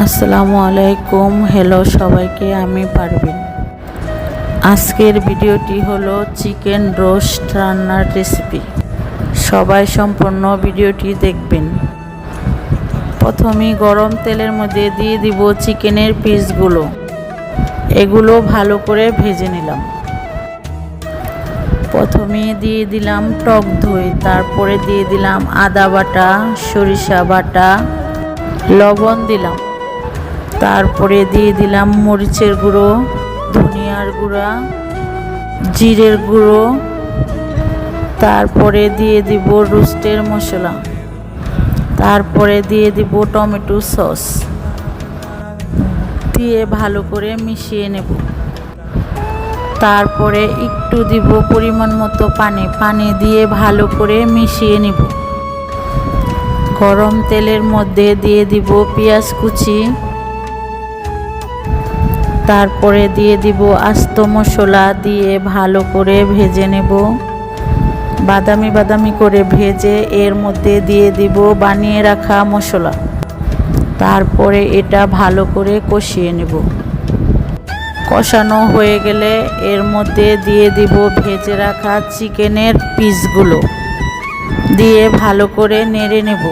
আসসালামু আলাইকুম। হ্যালো সবাইকে, আমি পারভিন। আজকের ভিডিওটি হলো চিকেন রোস্ট রান্নার রেসিপি। সবাই সম্পূর্ণ ভিডিওটি দেখবেন। প্রথমেই গরম তেলের মধ্যে দিয়ে দিব চিকেনের পিসগুলো। এগুলো ভালো করে ভেজে নিলাম। প্রথমে দিয়ে দিলাম টক দই, তারপরে দিয়ে দিলাম আদা বাটা, সরিষা বাটা, লবণ দিলাম, তারপরে দিয়ে দিলাম মরিচের গুঁড়ো, ধনিয়ার গুঁড়া, জিরের গুঁড়ো, তারপরে দিয়ে দিব রোস্টের মশলা, তারপরে দিয়ে দিব টমেটো সস, দিয়ে ভালো করে মিশিয়ে নেব। তারপরে একটু দিব পরিমাণ মতো পানি দিয়ে ভালো করে মিশিয়ে নেব। গরম তেলের মধ্যে দিয়ে দিব পেঁয়াজ কুচি, তারপরে দিয়ে দিব আস্ত মশলা, দিয়ে ভালো করে ভেজে নেব। বাদামি বাদামি করে ভেজে এর মধ্যে দিয়ে দিব বানিয়ে রাখা মশলা, তারপরে এটা ভালো করে কষিয়ে নেব। কষানো হয়ে গেলে এর মধ্যে দিয়ে দিব ভেজে রাখা চিকেনের পিসগুলো, দিয়ে ভালো করে নেড়ে নেব।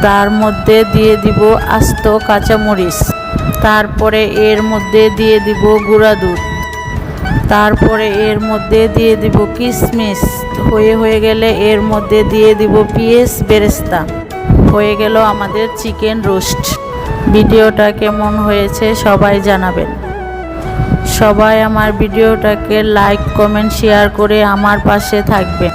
তার মধ্যে দিয়ে দিব আস্ত কাঁচামরিচ, তারপরে এর মধ্যে দিয়ে দিব গুঁড়া দুধ, তারপরে এর মধ্যে দিয়ে দিব কিশমিশ। হয়ে গেলে এর মধ্যে দিয়ে দিব পেঁয়াজ বেরেস্তা। হয়ে গেল আমাদের চিকেন রোস্ট। ভিডিওটা কেমন হয়েছে সবাই জানাবেন। সবাই আমার ভিডিওটাকে লাইক, কমেন্ট, শেয়ার করে আমার পাশে থাকবেন।